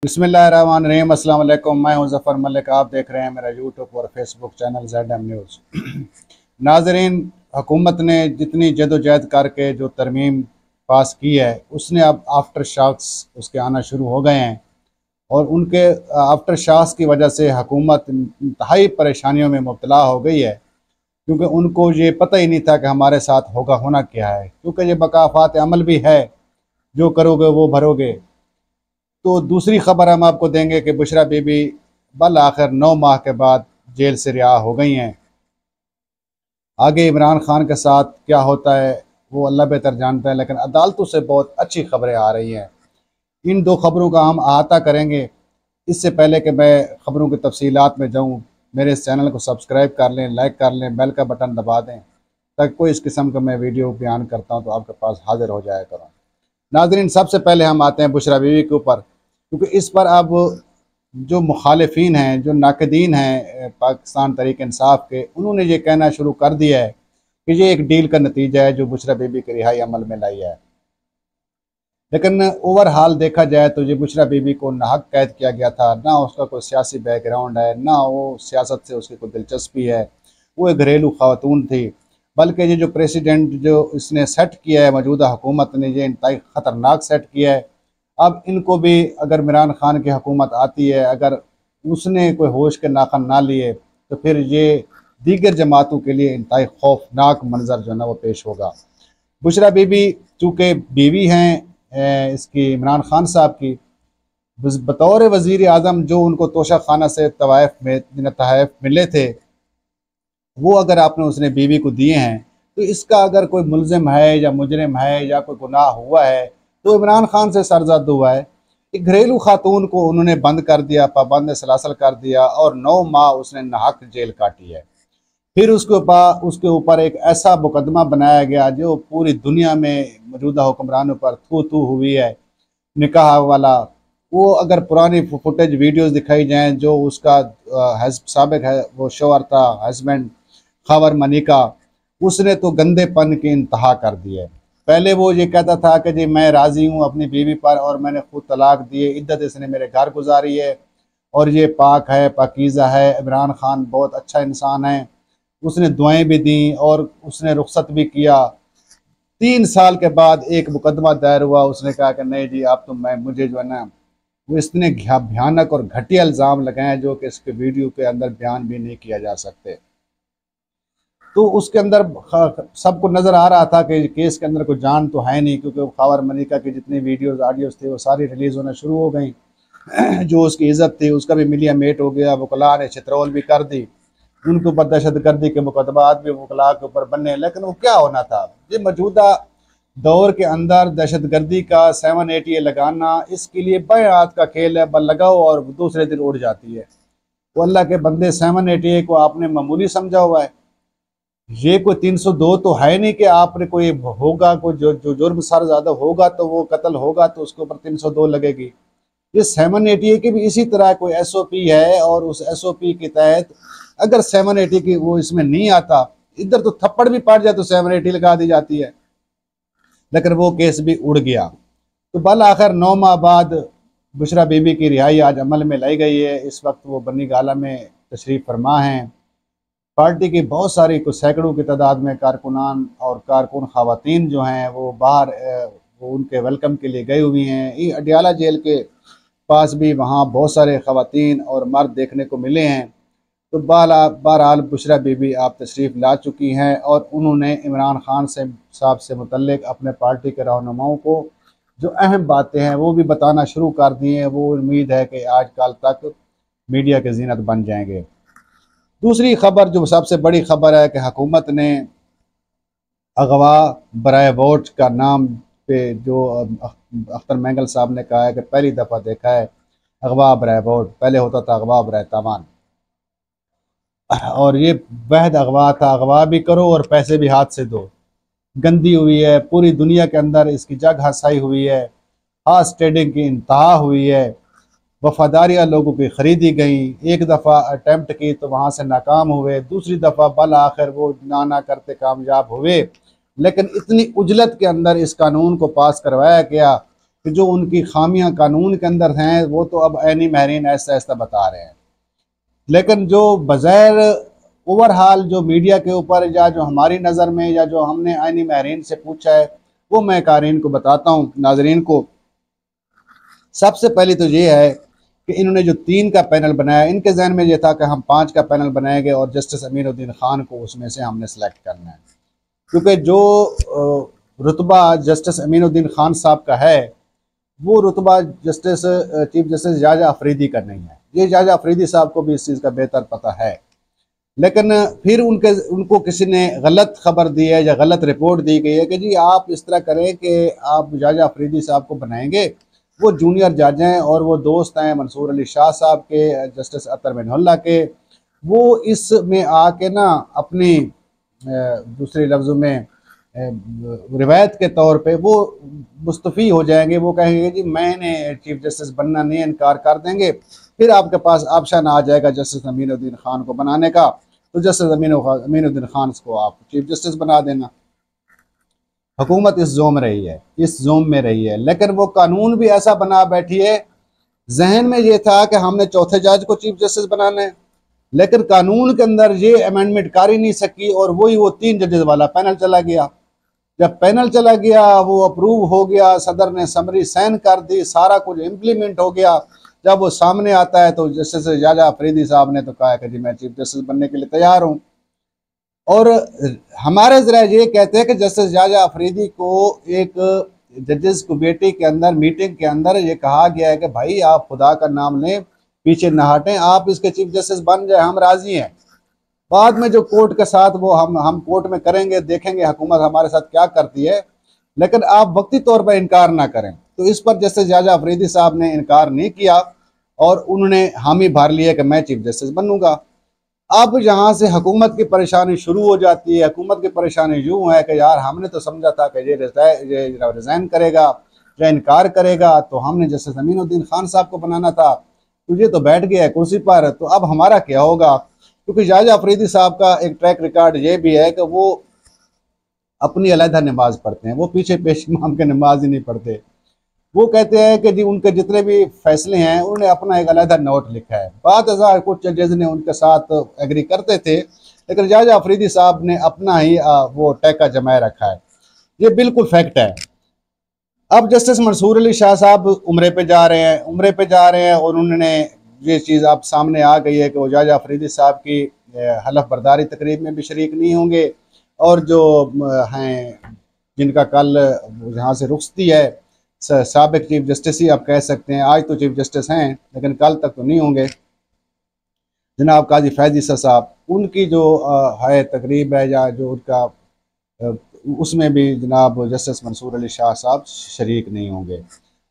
बिस्मिल्लाहिर्रहमानिर्रहीम। अस्सलाम वालेकुम। मैं हूं ज़फ़र मलिक। आप देख रहे हैं मेरा यूट्यूब और फेसबुक चैनल ZM न्यूज़। नाज़रीन, हुकूमत ने जितनी जदोजहद करके जो तरमीम पास की है उसने अब आफ्टर शॉक्स उसके आना शुरू हो गए हैं और उनके आफ्टर शॉक्स की वजह से हुकूमत इंतहाई परेशानियों में मुब्तला हो गई है, क्योंकि उनको ये पता ही नहीं था कि हमारे साथ होगा होना क्या है, क्योंकि ये बकाफ़ात अमल भी है, जो करोगे वो भरोगे। तो दूसरी खबर हम आपको देंगे कि बुशरा बीबी बल आखिर 9 माह के बाद जेल से रिहा हो गई हैं। आगे इमरान खान के साथ क्या होता है वो अल्लाह बेहतर जानता है, लेकिन अदालतों से बहुत अच्छी खबरें आ रही हैं। इन दो खबरों का हम अहाता करेंगे। इससे पहले कि मैं खबरों की तफसीलात में जाऊँ, मेरे इस चैनल को सब्सक्राइब कर लें, लाइक कर लें, बेल का बटन दबा दें, ताकि कोई इस किस्म का मैं वीडियो बयान करता हूँ तो आपके पास हाजिर हो जाया करूँ। नाज़रीन, सबसे पहले हम आते हैं बुशरा बीवी के ऊपर, क्योंकि इस पर अब जो मुखालिफिन हैं, जो नाकदीन हैं पाकिस्तान तहरीक इंसाफ के, उन्होंने ये कहना शुरू कर दिया है कि ये एक डील का नतीजा है जो बुशरा बीबी की रिहाई अमल में लाई है। लेकिन ओवरहाल देखा जाए तो ये बुशरा बीबी को नाहक कैद किया गया था। ना उसका कोई सियासी बैकग्राउंड है, ना वो सियासत से उसकी कोई दिलचस्पी है, वो एक घरेलू खातून थी। बल्कि ये जो प्रेसिडेंट जो इसने सेट किया है, मौजूदा हुकूमत ने ये इंतहाई ख़तरनाक सेट किया है। अब इनको भी अगर इमरान खान की हुकूमत आती है, अगर उसने कोई होश के नाखन ना लिए, तो फिर ये दीगर जमातों के लिए इंतहाई खौफनाक मंजर जो है ना वो पेश होगा। बुशरा बीबी चूँकि बीवी हैं इसकी इमरान खान साहब की, बतौर वज़ीर आज़म जो उनको तोशा खाना से तवाइफ में तहफ़ मिले थे, वो अगर आपने उसने बीवी को दिए हैं, तो इसका अगर कोई मुलजिम है या मुजरिम है या कोई गुनाह हुआ है तो इमरान खान से सरजद हुआ है। एक घरेलू खातून को उन्होंने बंद कर दिया, पाबंद सलासल कर दिया और 9 माह उसने नाहक जेल काटी है। फिर उसके ऊपर एक ऐसा मुकदमा बनाया गया जो पूरी दुनिया में मौजूदा हुक्मरानों पर थू थू हुई है, निकाह वाला। वो अगर पुरानी फुटेज वीडियोस दिखाई जाएं, जो उसका साबिक है वो शोहर था, हस्बैंड खबर मनिका, उसने तो गंदेपन की इंतहा कर दी है। पहले वो ये कहता था कि जी मैं राज़ी हूँ अपनी बीवी पर और मैंने खुद तलाक दिए, इद्दत इसने मेरे घर गुजारी है और ये पाक है, पाकीज़ा है, इमरान खान बहुत अच्छा इंसान है, उसने दुआएं भी दी और उसने रुख्सत भी किया। 3 साल के बाद एक मुकदमा दायर हुआ, उसने कहा कि नहीं जी आप तो मैं मुझे जो है ना वो इतने भयानक और घटिया इल्ज़ाम लगाए हैं जो कि इसके वीडियो के अंदर बयान भी नहीं किया जा सकते। तो उसके अंदर सबको नज़र आ रहा था कि केस के अंदर कोई जान तो है नहीं, क्योंकि खबर मलिका की जितनी वीडियोस आडियोस थे वो सारी रिलीज़ होना शुरू हो गई। जो उसकी इज़्ज़त थी उसका भी मिलिया मेट हो गया, वकला ने चित्रौल भी कर दी, उनके ऊपर दहशतगर्दी के मुकदमात भी वकला के ऊपर बने। लेकिन वो क्या होना था, ये मौजूदा दौर के अंदर दहशतगर्दी का 780 लगाना इसके लिए बाएं हाथ का खेल है, बल लगाओ और दूसरे दिन उड़ जाती है। वो अल्लाह के बंदे 780 को आपने मामूली समझा हुआ है। ये कोई 302 तो है नहीं कि आपने कोई होगा कोई जो जुर्म सर ज़्यादा होगा तो वो कत्ल होगा तो उसके ऊपर 302 लगेगी। ये 780 की भी इसी तरह कोई SOP है और उस SOP के तहत अगर 780 की वो इसमें नहीं आता, इधर तो थप्पड़ भी पड़ जाए तो 780 लगा दी जाती है। लेकिन वो केस भी उड़ गया। तो बल आखिर 9 माह बाद बुशरा बीबी की रिहाई आज अमल में लाई गई है। इस वक्त वो बनी गाला में तशरीफ़ फरमा हैं। पार्टी की बहुत सारी कुछ सैकड़ों की तादाद में कारकुनान और कारकुन ख़वातीन जो हैं वो बाहर वो उनके वेलकम के लिए गई हुई हैं। ये अडियाला जेल के पास भी वहाँ बहुत सारे ख़वातीन और मर्द देखने को मिले हैं। तो बहरहाल बुशरा बीबी आप तशरीफ़ ला चुकी हैं और उन्होंने इमरान खान से साहब से मुतल्लिक अपने पार्टी के रहनुमाओं को जो अहम बातें हैं वो भी बताना शुरू कर दी हैं। वो उम्मीद है कि आज कल तक मीडिया के ज़ीनत बन जाएंगे। दूसरी खबर जो सबसे बड़ी खबर है कि हुकूमत ने अगवा बराए वोट का नाम पे जो अख्तर मैंगल साहब ने कहा है कि पहली दफ़ा देखा है अगवा बराए वोट, पहले होता था अगवा बराए तावान, और ये वहद अगवा था, अगवा भी करो और पैसे भी हाथ से दो। गंदी हुई है, पूरी दुनिया के अंदर इसकी जग हंसाई हुई है, हार्स ट्रेडिंग की इंतहा हुई है, वफादारियाँ लोगों की ख़रीदी गई। एक दफ़ा अटैम्प्ट की तो वहाँ से नाकाम हुए, दूसरी दफ़ा बल आखिर वो ना करते कामयाब हुए। लेकिन इतनी उजलत के अंदर इस कानून को पास करवाया गया कि जो उनकी खामियां कानून के अंदर हैं वो तो अब ऐनी महरीन ऐसा ऐसा बता रहे हैं। लेकिन जो बज़ैर ओवरहाल जो मीडिया के ऊपर या जो हमारी नज़र में या जो हमने आइनी माहरीन से पूछा है वो मैं कारीन को बताता हूँ, नाजरीन को। सबसे पहले तो ये है कि इन्होंने जो 3 का पैनल बनाया, इनके जहन में ये था कि हम 5 का पैनल बनाएंगे और जस्टिस अमीनुद्दीन खान को उसमें से हमने सेलेक्ट करना है, क्योंकि जो रुतबा जस्टिस अमीनुद्दीन खान साहब का है वो रुतबा जस्टिस चीफ जस्टिस जाजा अफरीदी का नहीं है। ये जाजा अफरीदी साहब को भी इस चीज़ का बेहतर पता है, लेकिन फिर उनको किसी ने गलत खबर दी है या गलत रिपोर्ट दी गई है कि जी आप इस तरह करें कि आप जाजा अफरीदी साहब को बनाएंगे, वो जूनियर जज हैं और वो दोस्त हैं मंसूर अली शाह साहब के, जस्टिस अतर मिनहुल्लाह के। वो इसमें आके ना अपनी दूसरे लफ्ज़ों में रिवायत के तौर पे वो मुस्तफ़ी हो जाएंगे। वो कहेंगे जी मैंने चीफ जस्टिस बनना नहीं, इनकार कर देंगे। फिर आपके पास ऑप्शन आ जाएगा जस्टिस अमीनुद्दीन खान को बनाने का, तो जस्टिस अमीनुद्दीन खान को आप चीफ जस्टिस बना देना। हुकूमत इस जोम रही है, इस जोम में रही है, लेकिन वो कानून भी ऐसा बना बैठी है। जहन में ये था कि हमने चौथे जज को चीफ जस्टिस बनाना है, लेकिन कानून के अंदर ये अमेंडमेंट कर ही नहीं सकी और वही वो 3 जजेस वाला पैनल चला गया। जब पैनल चला गया वो अप्रूव हो गया, सदर ने समरी साइन कर दी, सारा कुछ इम्प्लीमेंट हो गया। जब वो सामने आता है तो जस्टिस जाजा अफरीदी साहब ने तो कहा कि जी मैं चीफ जस्टिस बनने के लिए तैयार हूँ। और हमारे ज़रा ये कहते हैं कि जस्टिस जाजा अफरीदी को एक जजेस कमेटी के अंदर मीटिंग के अंदर ये कहा गया है कि भाई आप खुदा का नाम लें, पीछे न हटें, आप इसके चीफ जस्टिस बन जाए, हम राज़ी हैं। बाद में जो कोर्ट के साथ वो हम कोर्ट में करेंगे, देखेंगे हुकूमत हमारे साथ क्या करती है, लेकिन आप वक्ती तौर पर इनकार ना करें। तो इस पर जस्टिस जाजा अफरीदी साहब ने इनकार नहीं किया और उन्होंने हामी भर लिया कि मैं चीफ जस्टिस बनूंगा। अब यहाँ से हुकूमत की परेशानी शुरू हो जाती है। हुकूमत की परेशानी यूँ है कि यार हमने तो समझा था कि ये रिज़ाइन करेगा या इनकार करेगा, तो हमने जस्टिस अमीनुद्दीन खान साहब को बनाना था, तो ये तो बैठ गया है कुर्सी पर, तो अब हमारा क्या होगा। क्योंकि जाजा अफरीदी साहब का एक ट्रैक रिकॉर्ड ये भी है कि वो अपनी अलहदा नमाज पढ़ते हैं, वो पीछे पेश इमाम के नमाज ही नहीं पढ़ते। वो कहते हैं कि जी उनके जितने भी फैसले हैं उन्होंने अपना एक अलहदा नोट लिखा है। बाद हज़ार कुछ जजेस ने उनके साथ एग्री करते थे, लेकिन जाजा अफरीदी साहब ने अपना ही वो टैका जमाए रखा है। ये बिल्कुल फैक्ट है। अब जस्टिस मंसूर अली शाह साहब उम्रे पे जा रहे हैं, और उन्होंने ये चीज़ आप सामने आ गई है कि वो जाजा अफरीदी साहब की हलफ बर्दारी तकरीब में भी शरीक नहीं होंगे, और जो हैं जिनका कल यहाँ से रुखसती है, साबिक चीफ जस्टिस ही आप कह सकते हैं, आज तो चीफ जस्टिस हैं लेकिन कल तक तो नहीं होंगे, जनाब काजी फैज़ ईसा साहब, उनकी जो है तकरीब है या जो उनका उसमें भी जनाब जस्टिस मंसूर अली शाह साहब शरीक नहीं होंगे।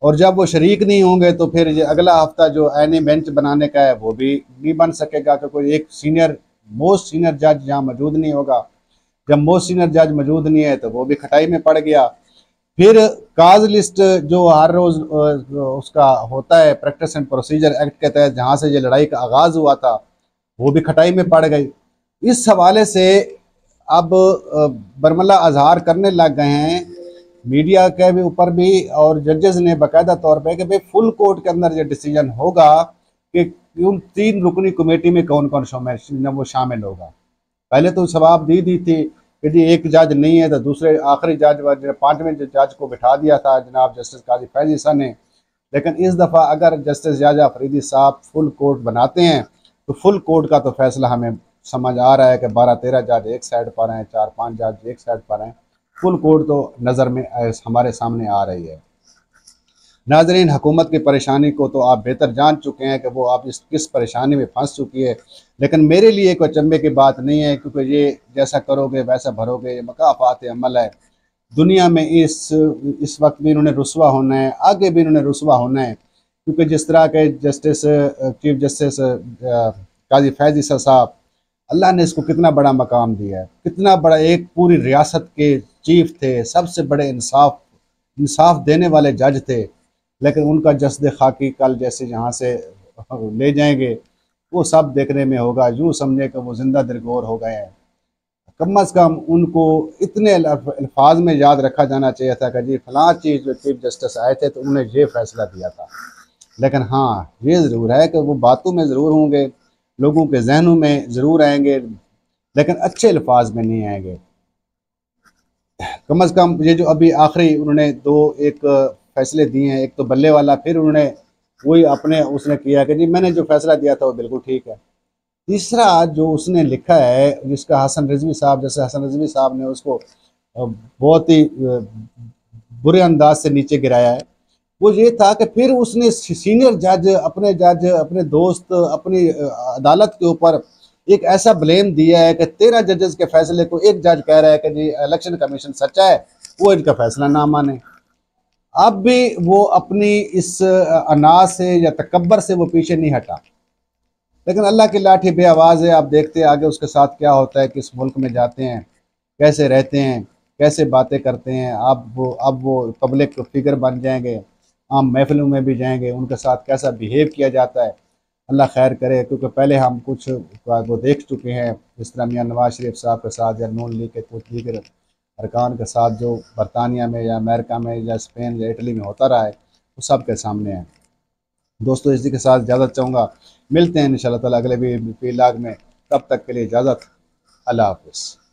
और जब वो शरीक नहीं होंगे तो फिर ये अगला हफ्ता जो ऐनी बेंच बनाने का है वो भी नहीं बन सकेगा, क्योंकि कोई एक मोस्ट सीनियर जज यहाँ मौजूद नहीं होगा। जब मोस्ट सीनियर जज मौजूद नहीं है तो वो भी खटाई में पड़ गया। फिर काज लिस्ट जो हर रोज़ उसका होता है प्रैक्टिस एंड प्रोसीजर एक्ट के तहत, जहाँ से ये लड़ाई का आगाज़ हुआ था, वो भी खटाई में पड़ गई। इस हवाले से अब बरमला अजहार करने लग गए हैं मीडिया के भी ऊपर भी, और जजेस ने बाकायदा तौर पे कि भाई फुल कोर्ट के अंदर ये डिसीजन होगा कि उन 3 रुकनी कमेटी में कौन कौन वो शामिल होगा। पहले तो जवाब दी थी कि जी एक जज नहीं है, तो दूसरे आखिरी जज 5वें जज को बिठा दिया था जनाब जस्टिस काजी फैज़ ईसा ने। लेकिन इस दफ़ा अगर जस्टिस जाजा अफरीदी साहब फुल कोर्ट बनाते हैं तो फुल कोर्ट का तो फैसला हमें समझ आ रहा है कि 12-13 जज एक साइड पर हैं, 4-5 जज एक साइड पर हैं। फुल कोर्ट तो नज़र में हमारे सामने आ रही है। नाज़रीन, हुकूमत की परेशानी को तो आप बेहतर जान चुके हैं कि वो आप किस परेशानी में फंस चुकी है, लेकिन मेरे लिए कोई अचंभे की बात नहीं है, क्योंकि ये जैसा करोगे वैसा भरोगे, ये मकाफ़ात अमल है। दुनिया में इस वक्त भी इन्होंने रुसवा होना है, आगे भी इन्होंने रुसवा होना है, क्योंकि जिस तरह के जस्टिस चीफ जस्टिस काजी फैज़ ईसा साहब, अल्लाह ने इसको कितना बड़ा मकाम दिया है, कितना बड़ा, एक पूरी रियासत के चीफ थे, सबसे बड़े इंसाफ देने वाले जज थे, लेकिन उनका जस्द खाकी कल जैसे यहाँ से ले जाएंगे वो सब देखने में होगा। यूँ समझे कि वो जिंदा दिलगोर हो गए हैं। कम अज़ कम उनको इतने अल्फाज में याद रखा जाना चाहिए था कि जी फ़लाँ चीज़ जो चीफ जस्टिस आए थे तो उन्होंने ये फ़ैसला दिया था। लेकिन हाँ, ये ज़रूर है कि वो बातों में ज़रूर होंगे, लोगों के जहनों में ज़रूर आएंगे, लेकिन अच्छे अल्फाज में नहीं आएंगे। कम अज़ कम ये जो अभी आखिरी उन्होंने दो एक फ़ैसले दिए हैं, एक तो बल्ले वाला, फिर उन्होंने वही अपने उसने किया कि जी मैंने जो फ़ैसला दिया था वो बिल्कुल ठीक है। तीसरा जो उसने लिखा है, जिसका हसन रिजवी साहब, जैसे हसन रिजवी साहब ने उसको बहुत ही बुरे अंदाज से नीचे गिराया है, वो ये था कि फिर उसने सीनियर जज अपने दोस्त अपनी अदालत के ऊपर एक ऐसा ब्लेम दिया है कि 13 जजेस के फैसले को एक जज कह रहा है कि जी इलेक्शन कमीशन सच्चा है, वो इनका फैसला ना माने। अब भी वो अपनी इस अनाज से या तकब्बर से वो पीछे नहीं हटा, लेकिन अल्लाह की लाठी बे आवाज़ है। आप देखते हैं आगे उसके साथ क्या होता है, किस मुल्क में जाते हैं, कैसे रहते हैं, कैसे बातें करते हैं। अब वो पब्लिक फिगर बन जाएंगे, आम महफिलों में भी जाएंगे, उनके साथ कैसा बिहेव किया जाता है। अल्लाह खैर करे, क्योंकि पहले हम कुछ वो देख चुके हैं, जिस तरह मियाँ नवाज शरीफ साहब के साथ या नून लीग के कुछ दीगर अरकान के साथ जो बरतानिया में या अमेरिका में या स्पेन या इटली में होता रहा है, वो सब के सामने है। दोस्तों इसी के साथ इजाज़त चाहूँगा, मिलते हैं इंशाअल्लाह ताला अगले भी व्लॉग में। तब तक के लिए इजाज़त, अल्लाह हाफ़िज़।